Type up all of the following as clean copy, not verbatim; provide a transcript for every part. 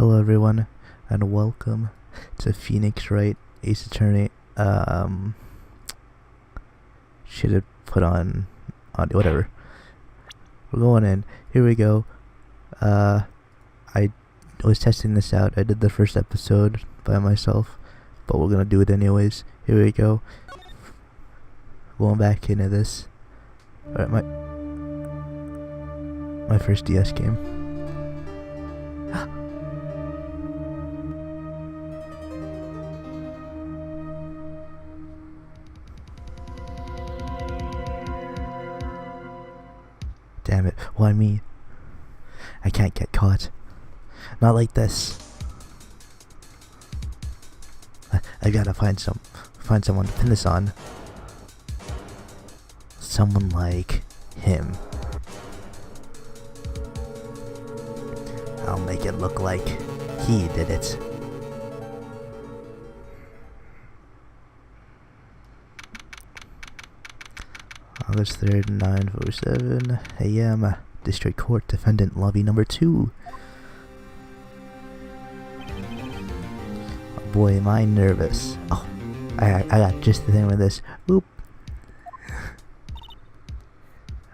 Hello everyone, and welcome to Phoenix Wright, Ace Attorney. Should have put on audio, whatever. We're going in. Here we go. I was testing this out. I did the first episode by myself, but we're gonna do it anyways. Here we go. Going back into this. Alright, my first DS game. Damn it, why me? I can't get caught. Not like this. I gotta find someone to pin this on. Someone like him. I'll make it look like he did it. August 3rd, 9:47 a.m. District Court, Defendant Lobby number 2. Oh boy, am I nervous. Oh, I got just the thing with this. Oop.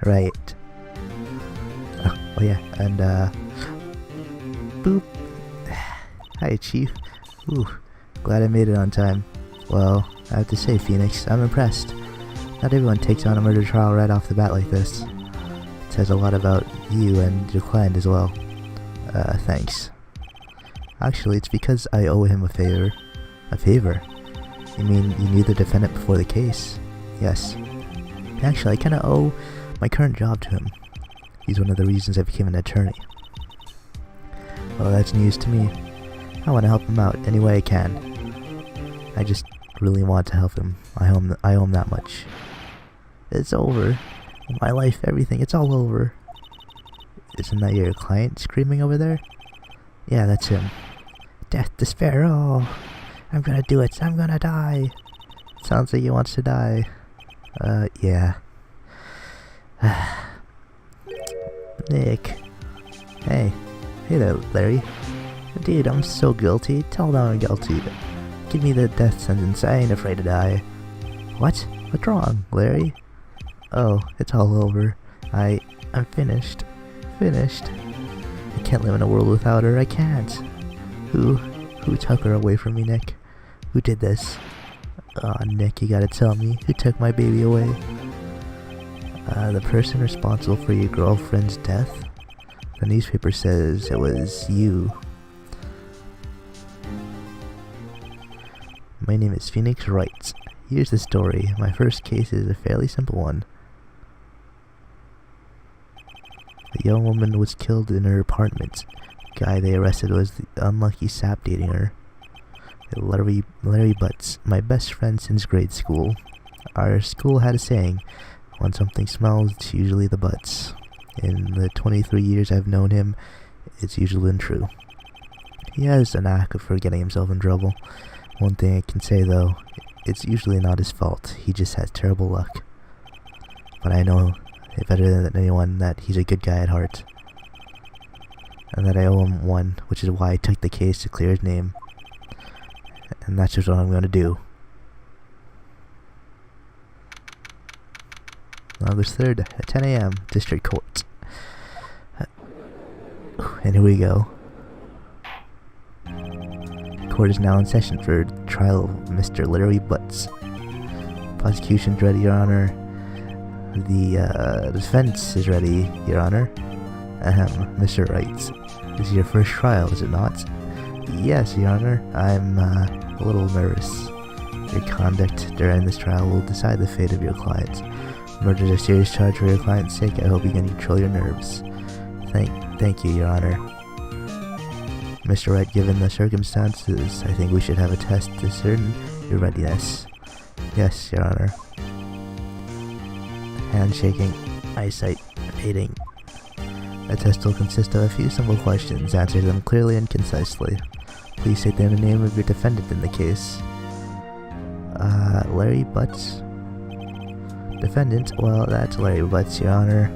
Right. Oh yeah, and boop. Hi, Chief. Ooh, glad I made it on time. Well, I have to say, Phoenix, I'm impressed. Not everyone takes on a murder trial right off the bat like this. It says a lot about you and your client as well. Thanks. Actually, it's because I owe him a favor. A favor? You mean you knew the defendant before the case? Yes. Actually, I kinda owe my current job to him. He's one of the reasons I became an attorney. Well, that's news to me. I want to help him out any way I can. I just really want to help him. I owe him that much. It's over. My life, everything, it's all over. Isn't that your client screaming over there? Yeah, that's him. Death, despair, oh, I'm gonna do it, I'm gonna die. Sounds like he wants to die. Yeah. Nick. Hey there, Larry. Dude, I'm so guilty. Tell them I'm guilty. Give me the death sentence, I ain't afraid to die. What? What's wrong, Larry? Oh, it's all over. I'm finished. Finished. I can't live in a world without her, I can't. Who took her away from me, Nick? Who did this? Aw, Nick, you gotta tell me. Who took my baby away? The person responsible for your girlfriend's death? The newspaper says it was you. My name is Phoenix Wright. Here's the story. My first case is a fairly simple one. A young woman was killed in her apartment. The guy they arrested was the unlucky sap dating her. Larry Butts, my best friend since grade school. Our school had a saying, when something smells, it's usually the butts. In the 23 years I've known him, it's usually been true. He has a knack for getting himself in trouble. One thing I can say though, it's usually not his fault, he just has terrible luck. But I know better than anyone that he's a good guy at heart. And that I owe him one, which is why I took the case to clear his name. And that's just what I'm gonna do. August 3rd at 10 a.m. District Court. And here we go. Court is now in session for trial of Mr. Larry Butts. Prosecution's ready, Your Honor. The defense is ready, Your Honor. Mr. Wright. This is your first trial, is it not? Yes, Your Honor. I'm a little nervous. Your conduct during this trial will decide the fate of your client. Murder is a serious charge for your client's sake. I hope you can control your nerves. Thank you, Your Honor. Mr. Wright, given the circumstances, I think we should have a test to certain your readiness. Yes, Your Honor. Handshaking, eyesight, fading. A test will consist of a few simple questions. Answer them clearly and concisely. Please state the name of your defendant in the case. Larry Butts. Defendant, well, that's Larry Butts, Your Honor.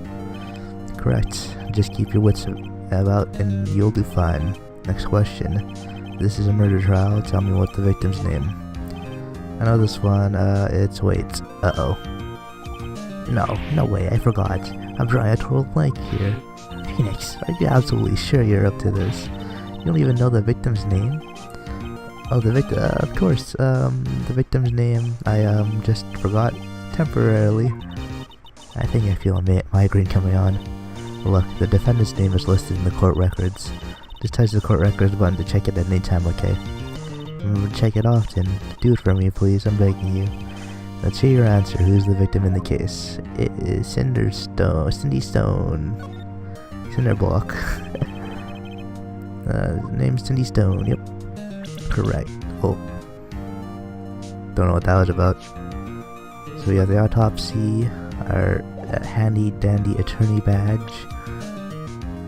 Correct. Just keep your wits about and you'll do fine. Next question. This is a murder trial. Tell me what the victim's name. I know this one. It's Wait. Uh-oh. No way. I forgot. I'm drawing a total blank here. Phoenix, are you absolutely sure you're up to this? You don't even know the victim's name? Oh, the victim. Of course. The victim's name. I just forgot temporarily. I think I feel a migraine coming on. Look, the defendant's name is listed in the court records. Just touch the court records button to check it at any time, okay? Remember to check it often. Do it for me, please. I'm begging you. Let's hear your answer. Who's the victim in the case? It is Cindy Stone. Cinderblock. Name's Cindy Stone. Yep. Correct. Oh. Don't know what that was about. So we have the autopsy, our handy dandy attorney badge.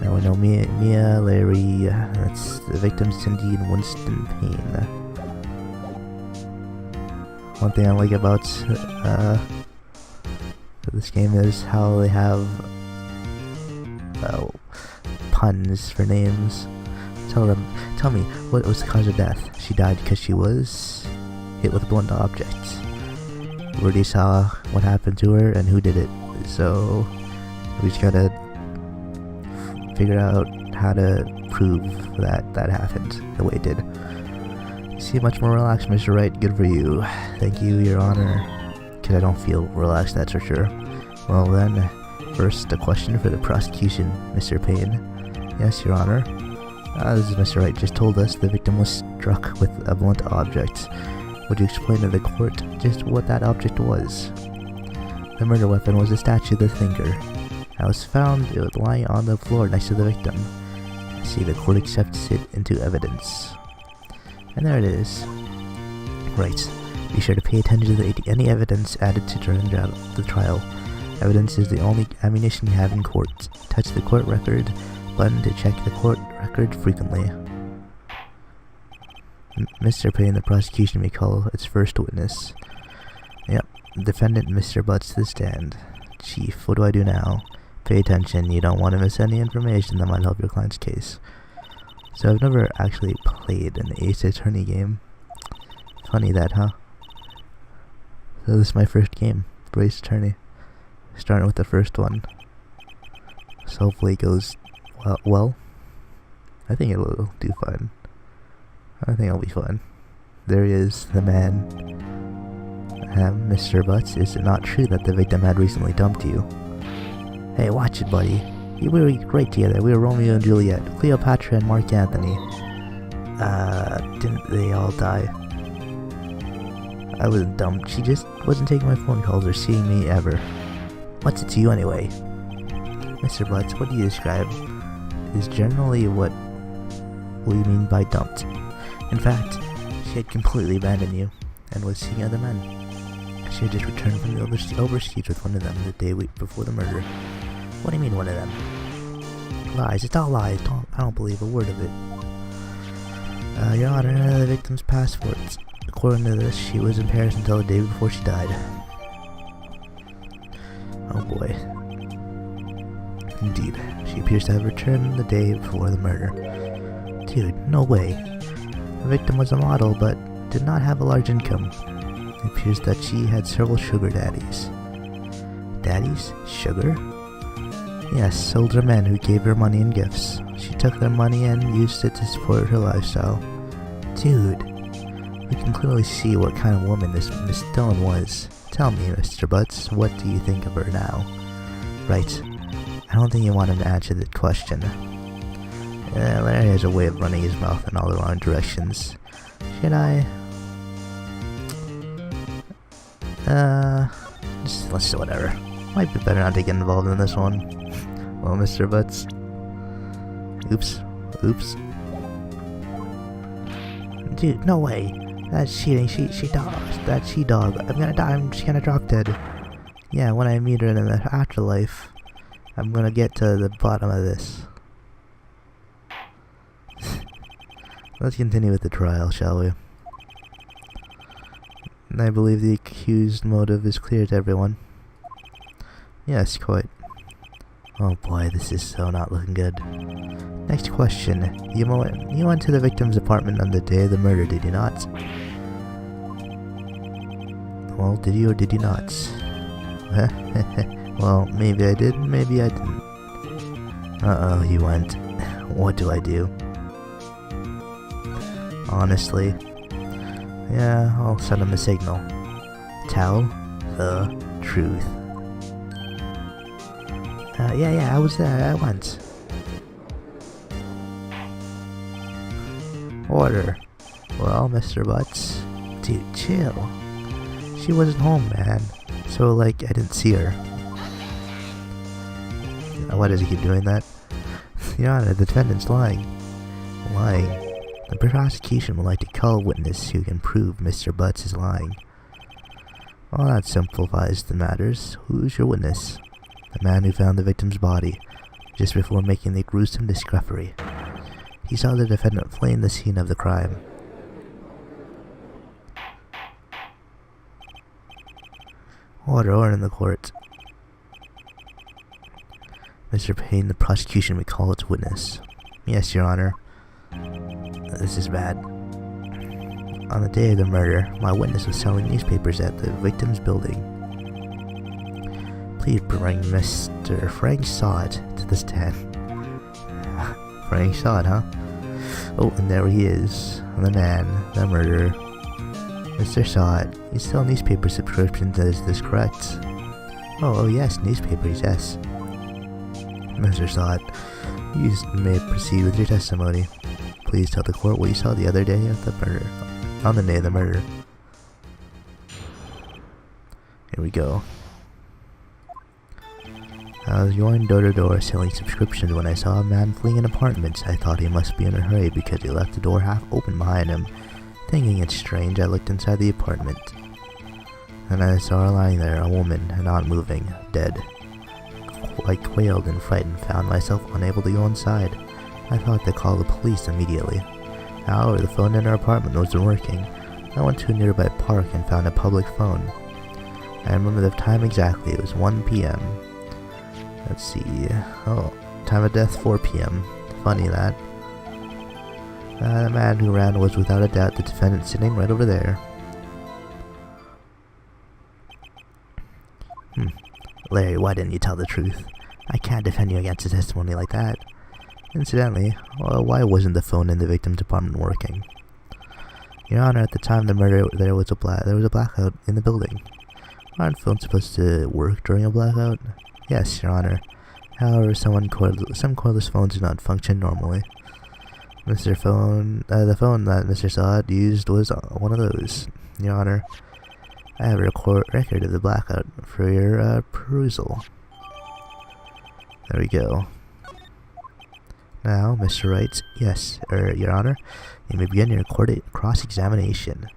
And we know Mia, Larry, that's the victims Cindy and Winston Payne. One thing I like about this game is how they have puns for names. Tell me, what was the cause of death? She died because she was hit with a blunt object. We already saw what happened to her and who did it. So we just gotta figure out how to prove that happened the way it did. You seem much more relaxed, Mr. Wright. Good for you. Thank you, Your Honor. Because I don't feel relaxed, that's for sure. Well then, first a question for the prosecution, Mr. Payne. Yes, Your Honor. As Mr. Wright just told us, the victim was struck with a blunt object. Would you explain to the court just what that object was? The murder weapon was a statue of the thinker. I was found it was lying on the floor next to the victim. I see the court accepts it into evidence. And there it is. Right. Be sure to pay attention to any evidence added to during the trial. Evidence is the only ammunition you have in court. Touch the court record button to check the court record frequently. Mr. Payne, the prosecution may call its first witness. Yep. Defendant Mr. Butts to the stand. Chief, what do I do now? Pay attention, you don't want to miss any information that might help your client's case. So I've never actually played an Ace Attorney game. Funny that, huh? So this is my first game for Ace Attorney. Starting with the first one. So hopefully it goes well. I think it'll do fine. I think it'll be fun. There he is, the man. Mr. Butts, is it not true that the victim had recently dumped you? Hey, watch it, buddy. We were great together. We were Romeo and Juliet, Cleopatra and Mark Antony. Didn't they all die? I wasn't dumped. She just wasn't taking my phone calls or seeing me ever. What's it to you anyway? Mr. Butts, what do you describe is generally what we mean by dumped. In fact, she had completely abandoned you and was seeing other men. She had just returned from the overseas with one of them the day before the murder. What do you mean, one of them? Lies. It's all lies. I don't believe a word of it. Your Honor, the victim's passports. According to this, she was in Paris until the day before she died. Oh boy. Indeed, she appears to have returned the day before the murder. Dude, no way. The victim was a model, but did not have a large income. It appears that she had several sugar daddies. Daddies? Sugar? Yes, older men who gave her money and gifts. She took their money and used it to support her lifestyle. Dude, we can clearly see what kind of woman this Miss Stone was. Tell me, Mr. Butts, what do you think of her now? Right. I don't think you want him to answer that question. Larry has a way of running his mouth in all the wrong directions. Should I? Let's do whatever. Might be better not to get involved in this one. Well, Mr. Butts. Oops. Dude, no way. That's cheating. She dog. That she-dog. I'm gonna die. I'm just gonna drop dead. Yeah, when I meet her in the afterlife, I'm gonna get to the bottom of this. Let's continue with the trial, shall we? I believe the accused motive is clear to everyone. Yes, quite. Oh boy, this is so not looking good. Next question. You went to the victim's apartment on the day of the murder, did you not? Well, did you or did you not? Well, maybe I did, maybe I didn't. Uh-oh, he went. What do I do? Honestly, yeah, I'll send him a signal. Tell the truth. Yeah, I was there, I went. Order. Well, Mr. Butts. Dude, chill. She wasn't home, man. So, like, I didn't see her. Why does he keep doing that? Your Honor, the defendant's lying. Lying? The prosecution would like to call a witness who can prove Mr. Butts is lying. Well, that simplifies the matters. Who's your witness? The man who found the victim's body, just before making the gruesome discovery. He saw the defendant fleeing the scene of the crime. Order in the court. Mr. Payne, the prosecution may call its witness. Yes, Your Honor. This is bad. On the day of the murder, my witness was selling newspapers at the victim's building. Please bring Mr. Frank Sod to the stand. Frank Sod, huh? Oh, and there he is. The man, the murderer. Mr. Sod, you sell newspaper subscriptions, is this correct? Oh yes, newspapers, yes. Mr. Sod, you may proceed with your testimony. Please tell the court what you saw the other day of the murder. On the day of the murder. Here we go. I was going door to door selling subscriptions when I saw a man fleeing an apartment. I thought he must be in a hurry because he left the door half open behind him. Thinking it strange, I looked inside the apartment. And I saw her lying there, a woman, not moving, dead. I quailed and frightened, found myself unable to go inside. I thought to call the police immediately. However, the phone in her apartment wasn't working. I went to a nearby park and found a public phone. I remember the time exactly, it was 1 p.m. Let's see, oh, time of death 4 p.m. Funny that. The man who ran was without a doubt the defendant sitting right over there. Larry, why didn't you tell the truth? I can't defend you against a testimony like that. Incidentally, why wasn't the phone in the victim's apartment working? Your Honor, at the time of the murder, there was a blackout in the building. Aren't phones supposed to work during a blackout? Yes, Your Honor. However, some cordless phones do not function normally. The phone that Mr. Sod used was one of those. Your Honor, I have a record of the blackout for your perusal. There we go. Now, Mr. Wright, yes, Your Honor, you may begin your cross-examination.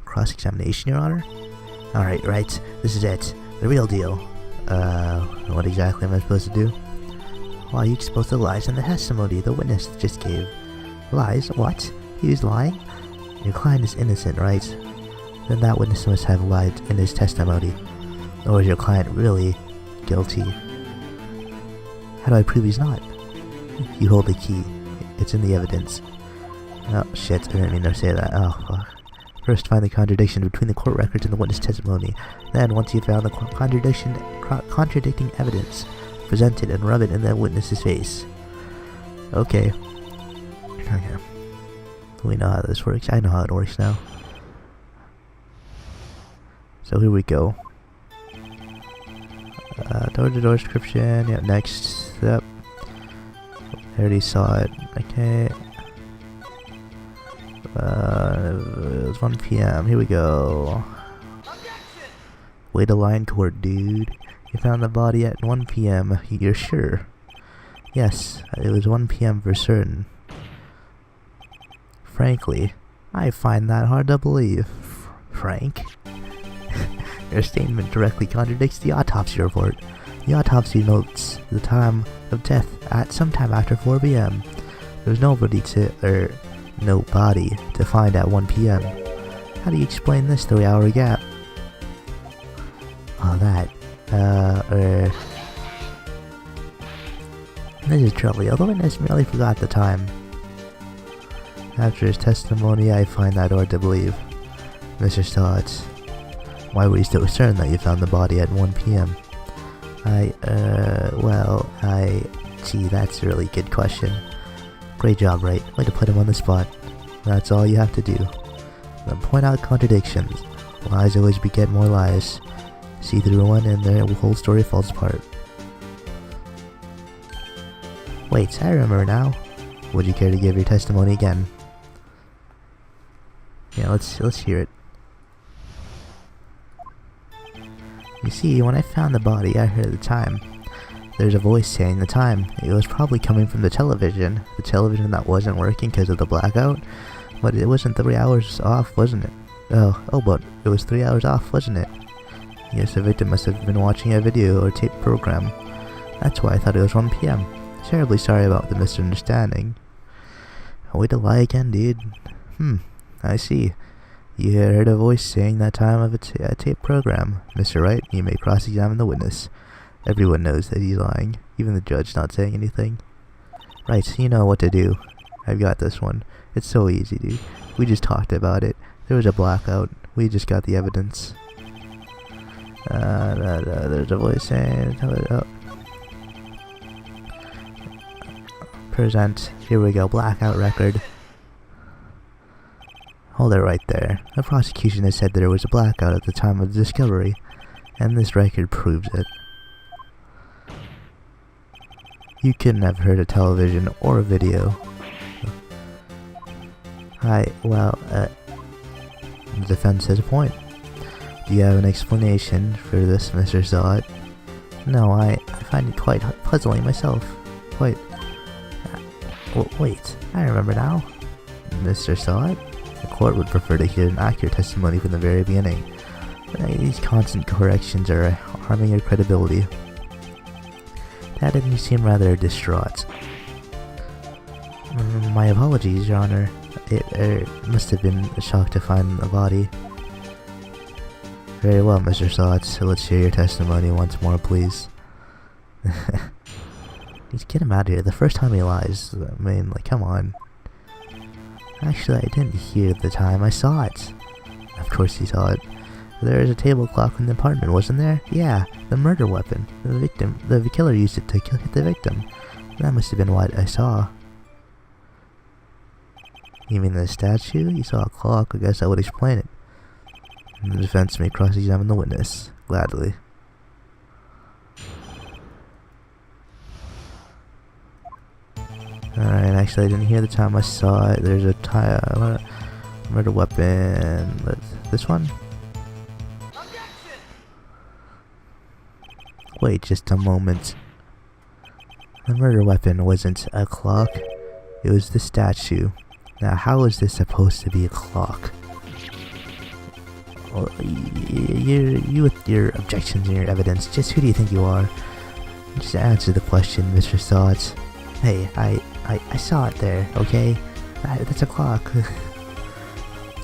Cross-examination, Your Honor? Alright, Wright, this is it. The real deal. What exactly am I supposed to do? Well, you exposed the lies in the testimony the witness just gave. Lies? What? He was lying? Your client is innocent, right? Then that witness must have lied in his testimony. Or is your client really guilty? How do I prove he's not? You hold the key. It's in the evidence. Oh, shit, I didn't mean to say that. Oh, fuck. First, find the contradiction between the court records and the witness testimony. Then, once you've found the contradicting evidence, present it and rub it in the witness's face. Okay. We know how this works. I know how it works now. So here we go. Door-to-door description. Yeah, next. Yep. I already saw it. Okay. It was 1 p.m. Here we go. Way to lie in court, dude. You found the body at 1 p.m. You're sure? Yes, it was 1 p.m. for certain. Frankly, I find that hard to believe. Frank? Your statement directly contradicts the autopsy report. The autopsy notes the time of death at sometime after 4 p.m. There was no body to find at 1 p.m. How do you explain this 3-hour gap? Oh, that. This is Naturally, although witness merely forgot the time. After his testimony, I find that hard to believe. Mr. Stotts, why were you so certain that you found the body at 1 p.m.? Gee, that's a really good question. Great job, Wright. Way to put him on the spot. That's all you have to do. Then point out contradictions. Lies always beget more lies. See through one and the whole story falls apart. Wait, I remember now. Would you care to give your testimony again? Yeah, let's hear it. You see, when I found the body, I heard the time. There's a voice saying the time. It was probably coming from the television that wasn't working because of the blackout. But it wasn't 3 hours off, wasn't it? But it was 3 hours off, wasn't it? Yes, the victim must have been watching a video or tape program. That's why I thought it was 1 p.m. Terribly sorry about the misunderstanding. Way to lie again, dude. I see. You heard a voice saying that time of a tape program. Mr. Wright, you may cross-examine the witness. Everyone knows that he's lying, even the judge not saying anything. Right, you know what to do. I've got this one. It's so easy, dude. We just talked about it. There was a blackout. We just got the evidence. There's a voice saying... Present. Here we go. Blackout record. Hold it right there. The prosecution has said there was a blackout at the time of the discovery, and this record proves it. You couldn't have heard a television or a video. The defense has a point. Do you have an explanation for this, Mr. Sod? No, I find it quite puzzling myself. Wait, I remember now. Mr. Sod? The court would prefer to hear an accurate testimony from the very beginning. These constant corrections are harming your credibility. Dad, you seem rather distraught. My apologies, Your Honor. It must have been a shock to find the body. Very well, Mr. Sots. Let's hear your testimony once more, please. Just get him out of here. The first time he lies. I mean, like, come on. Actually, I didn't hear the time. I saw it. Of course he saw it. There was a table clock in the apartment, wasn't there? Yeah, the murder weapon. The killer used it to hit the victim. That must have been what I saw. You mean the statue? You saw a clock. I guess that would explain it. And the defense may cross-examine the witness. Gladly. Alright, actually I didn't hear the time I saw it. There's a murder weapon. This one? Wait just a moment. The murder weapon wasn't a clock. It was the statue. Now how is this supposed to be a clock? Well, you with your objections and your evidence, just who do you think you are? Just answer the question, Mr. Sots. Hey, I saw it there, okay? That's a clock.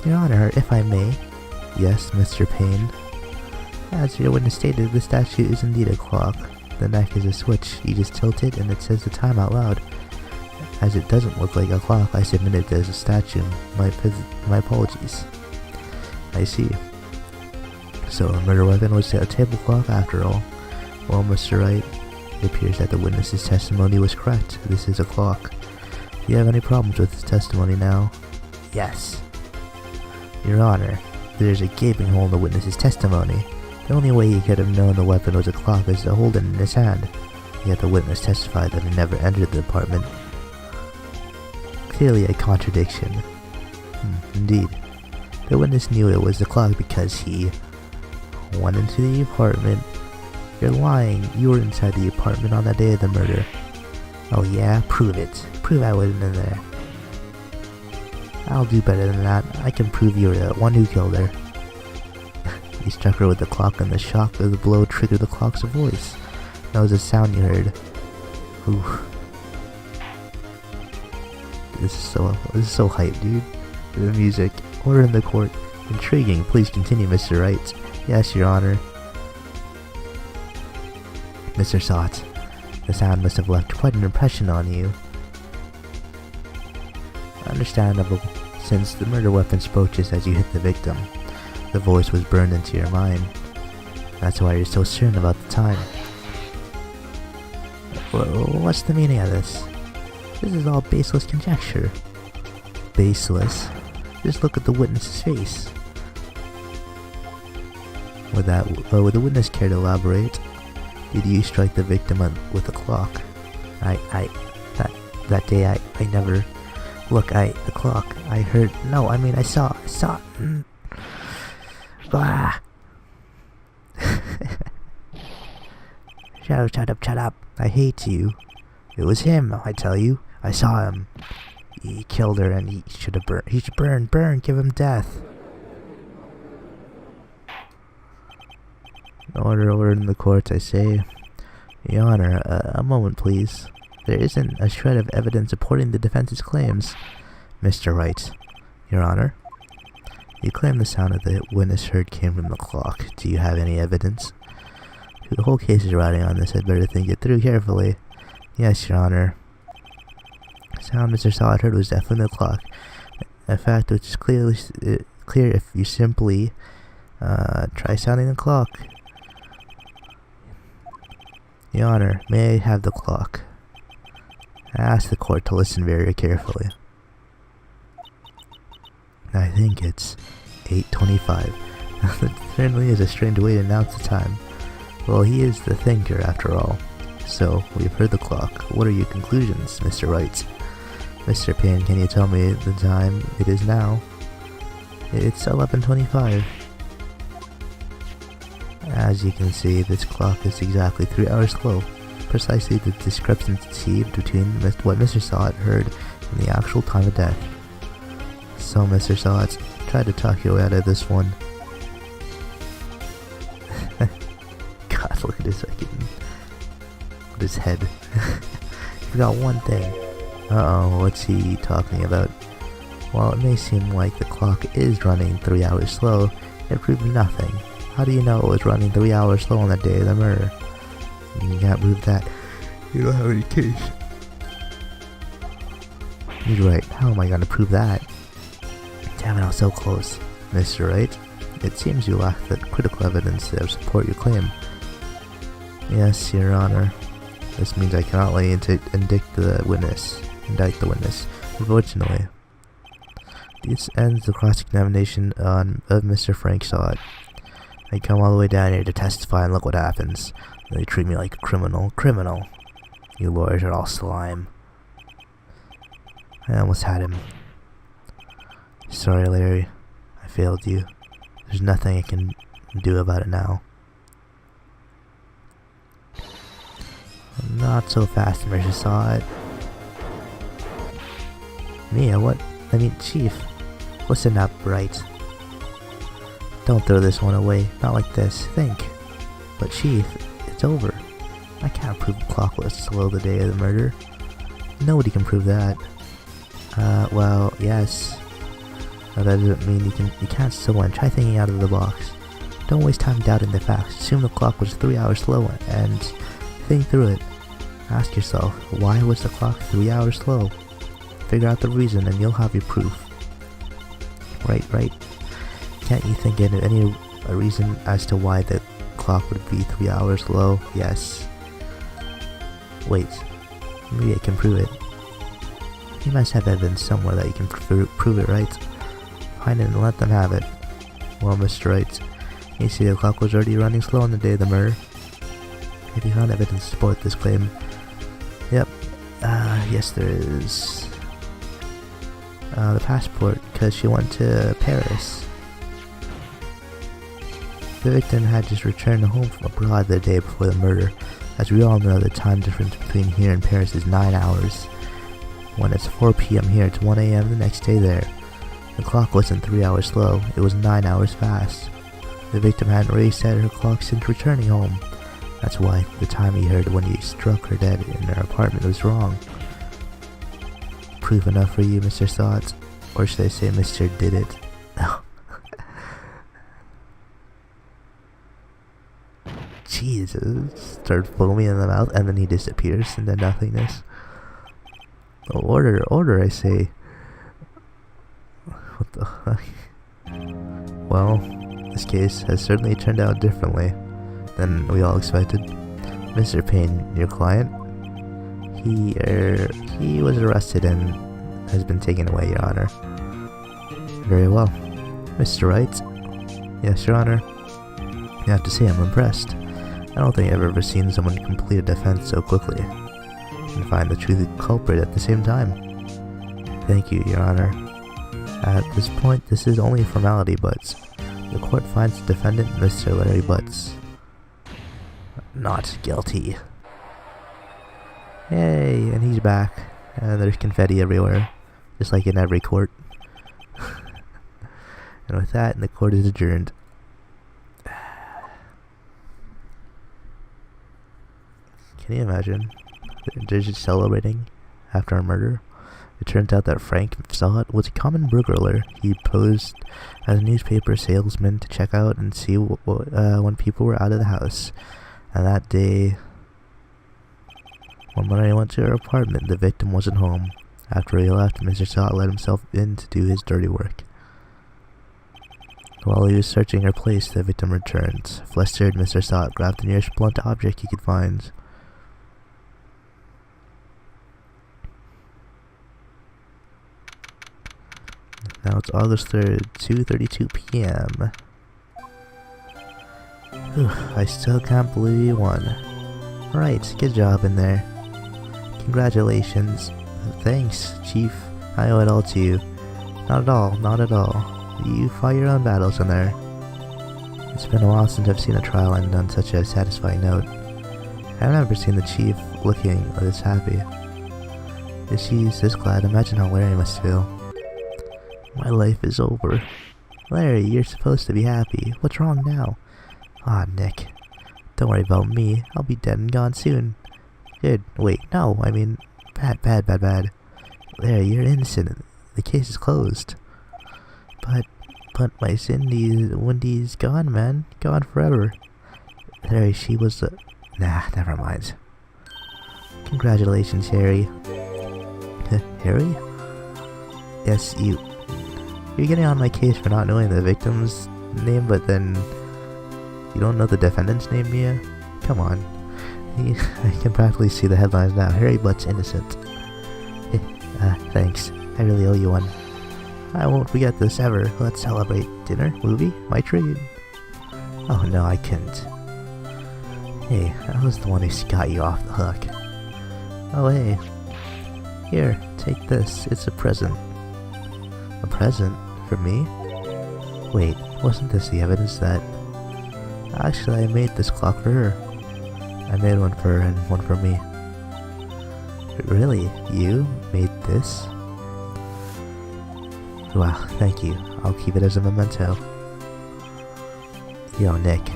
Your Honor, if I may. Yes, Mr. Payne. As your witness stated, the statue is indeed a clock. The neck is a switch. You just tilt it and it says the time out loud. As it doesn't look like a clock, I submit it as a statue. My apologies. I see. So a murder weapon was a table clock after all. Well, Mr. Wright, it appears that the witness's testimony was correct. This is a clock. Do you have any problems with his testimony now? Yes. Your Honor, there's a gaping hole in the witness's testimony. The only way he could have known the weapon was a clock is to hold it in his hand. Yet the witness testified that he never entered the apartment. Clearly a contradiction. Indeed. The witness knew it was the clock because he went into the apartment. You're lying. You were inside the apartment on that day of the murder. Oh yeah? Prove it. Prove I wasn't in there. I'll do better than that. I can prove you were the one who killed her. He struck her with the clock and the shock of the blow triggered the clock's voice. That was the sound you heard. Oof. This is so hype, dude. The music. Order in the court. Intriguing. Please continue, Mr. Wright. Yes, Your Honor. Mr. Sot, The sound must have left quite an impression on you. Understandable, since the murder weapon spoke just as you hit the victim. The voice was burned into your mind. That's why you're so certain about the time. What's the meaning of this? This is all baseless conjecture. Baseless? Just look at the witness's face. Would the witness care to elaborate? Did you strike the victim with a clock? That day I never... Look, the clock, I heard... No, I mean I saw... Blah! Shut up. I hate you. It was him, I tell you. I saw him. He killed her and he should burn, give him death. Order in the court, I say. Your Honor, a moment please. There isn't a shred of evidence supporting the defense's claims. Mr. Wright. Your Honor. You claim the sound of the witness heard came from the clock. Do you have any evidence? The whole case is riding on this. I'd better think it through carefully. Yes, Your Honor. The sound Mr. Sod heard was definitely the clock. A fact which is clear if you simply try sounding the clock. Your Honor, may I have the clock? I ask the court to listen very carefully. I think it's 8:25. That certainly is a strange way to announce the time. Well, he is the thinker after all. So, we've heard the clock. What are your conclusions, Mr. Wright? Mr. Payne, can you tell me the time it is now? It's 11:25. As you can see, this clock is exactly 3 hours slow. Precisely the discrepancy between what Mr. Sod heard and the actual time of death. So, Mr. Sod, try to talk your way out of this one. God, look at his head. He's got one thing. Uh-oh, what's he talking about? While it may seem like the clock is running 3 hours slow, it proved nothing. How do you know it was running 3 hours slow on the day of the murder? You can't prove that. You don't have any case. He's right. How am I going to prove that? Damn it, I was so close. Mr. Wright, it seems you lack the critical evidence to support your claim. Yes, Your Honor. This means I cannot indict the witness. Unfortunately. This ends the cross-examination of Mr. Frank Sod. I come all the way down here to testify and look what happens. They treat me like a criminal. You lawyers are all slime. I almost had him. Sorry, Larry. I failed you. There's nothing I can do about it now. Not so fast, Mr. Sod. Mia, what? I mean, Chief. Listen up, Wright. Don't throw this one away. Not like this. Think. But Chief, it's over. I can't prove the clock was slow the day of the murder. Nobody can prove that. Well, yes. But that doesn't mean you can't still win. Try thinking out of the box. Don't waste time doubting the facts. Assume the clock was 3 hours slow and think through it. Ask yourself, why was the clock 3 hours slow? Figure out the reason and you'll have your proof. Right. Can't you think of any reason as to why the clock would be 3 hours slow? Yes. Wait, maybe I can prove it. You must have evidence somewhere that you can prove it, right? Find it and let them have it. Well, Mr. Wright, you see the clock was already running slow on the day of the murder. Have you found evidence to support this claim? Yep. Yes there is. The passport, because she went to Paris. The victim had just returned home from abroad the day before the murder. As we all know, the time difference between here and Paris is 9 hours. When it's 4 p.m. here, it's 1 a.m. the next day there. The clock wasn't 3 hours slow, it was 9 hours fast. The victim hadn't reset her clock since returning home. That's why the time he heard when he struck her dead in her apartment was wrong. Proof enough for you, Mr. Sod? Or should I say Mr. Did It? Jeez. jeez, start foaming in the mouth, and then he disappears into nothingness. Order, I say. What the fuck? Well, this case has certainly turned out differently than we all expected. Mr. Payne, your client, he was arrested and has been taken away, Your Honor. Very well. Mr. Wright? Yes, Your Honor. I have to say I'm impressed. I don't think I've ever seen someone complete a defense so quickly and find the true culprit at the same time. Thank you, Your Honor. At this point, this is only a formality, but the court finds the defendant, Mr. Larry Butts, not guilty. Yay, and he's back. And there's confetti everywhere, just like in every court. And with that, the court is adjourned. Can you imagine? They're just celebrating after a murder. It turns out that Frank Saad was a common burglar. He posed as a newspaper salesman to check out and see when people were out of the house. And that day, when I went to her apartment, the victim wasn't home. After he left, Mr. Saad let himself in to do his dirty work. While he was searching her place, the victim returned. Flustered, Mr. Saad grabbed the nearest blunt object he could find. Now it's August 3rd, 2:32 p.m. I still can't believe you won. Right, good job in there. Congratulations. Thanks, Chief. I owe it all to you. Not at all, not at all. You fought your own battles in there. It's been a while since I've seen a trial end on such a satisfying note. I've never seen the Chief looking this happy. If she's this glad, imagine how Larry must feel. My life is over. Larry, you're supposed to be happy. What's wrong now? Ah, Nick. Don't worry about me. I'll be dead and gone soon. Good. Wait, no, I mean, bad. Larry, you're innocent. The case is closed. But my Wendy's gone, man. Gone forever. Larry, she was a... Nah, never mind. Congratulations, Harry. Harry? Yes, You're getting on my case for not knowing the victim's name, but then you don't know the defendant's name, Mia? Come on. I can practically see the headlines now. Harry Butts innocent. Thanks. I really owe you one. I won't forget this ever. Let's celebrate. Dinner? Movie? My treat. Oh no, I couldn't. Hey, I was the one who got you off the hook. Oh hey. Here, take this. It's a present. A present? For me? Wait, wasn't this the evidence that... Actually, I made this clock for her. I made one for her and one for me. Really? You made this? Wow, thank you. I'll keep it as a memento. Yo, Nick.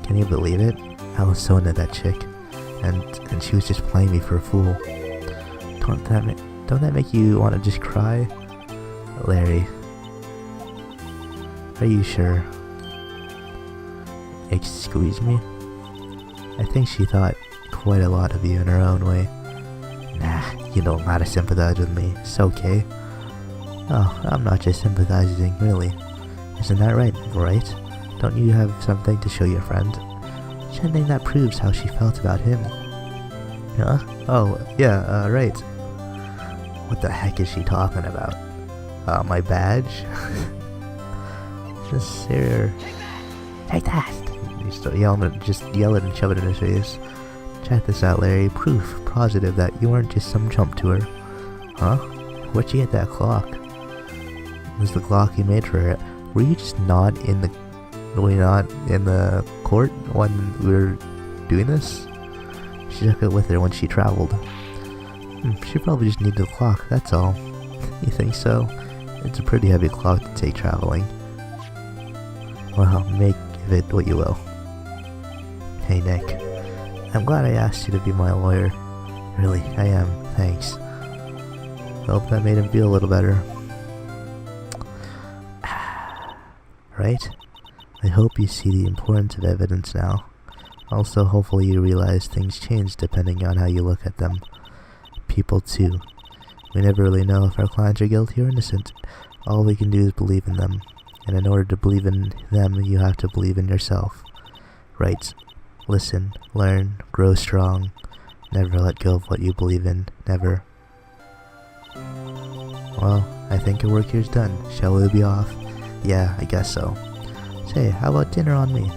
Can you believe it? I was so into that chick. And she was just playing me for a fool. Don't that make you want to just cry? Larry. Are you sure? Excuse me? I think she thought quite a lot of you in her own way. Nah, you don't gotta sympathize with me. It's okay. Oh, I'm not just sympathizing, really. Isn't that right? Don't you have something to show your friend? Something that proves how she felt about him. Huh? Oh, yeah, right. What the heck is she talking about? My badge? Just here. Take that! You start yelling, just yell it and shove it in his face. Check this out, Larry. Proof positive that you weren't just some chump to her. Huh? Where'd you get that clock? It was the clock you made for her. Were you just not in the court when we were doing this? She took it with her when she traveled. She probably just needed a clock, that's all. You think so? It's a pretty heavy clock to take traveling. Well, make of it what you will. Hey Nick, I'm glad I asked you to be my lawyer. Really, I am, thanks. Hope that made him feel a little better. Right? I hope you see the importance of evidence now. Also, hopefully you realize things change depending on how you look at them. People too. We never really know if our clients are guilty or innocent. All we can do is believe in them. And in order to believe in them, you have to believe in yourself. Right. Listen, learn, grow strong. Never let go of what you believe in. Never. Well, I think our work here's done. Shall we be off? Yeah, I guess so. Say, how about dinner on me?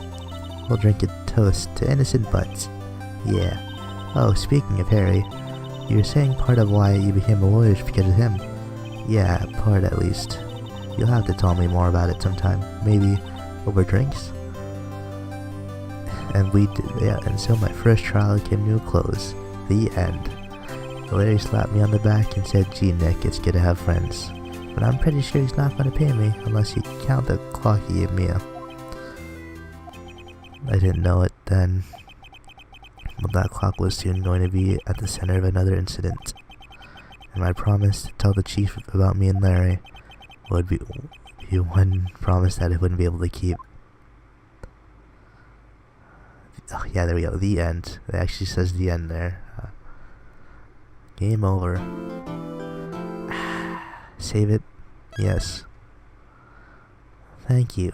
We'll drink a toast to innocent butts. Yeah. Oh, speaking of Harry, you were saying part of why you became a lawyer is because of him. Yeah, part at least. You'll have to tell me more about it sometime. Maybe over drinks? And we did, yeah, and so my first trial came to a close. The end. Larry slapped me on the back and said, "Gee, Nick, it's good to have friends. But I'm pretty sure he's not going to pay me unless you count the clock he gave me." I didn't know it then, but that clock was soon going to be at the center of another incident. And my promise to tell the chief about me and Larry would be one promise that I wouldn't be able to keep. Oh, yeah, there we go. The end. It actually says the end there. Game over. Save it? Yes. Thank you.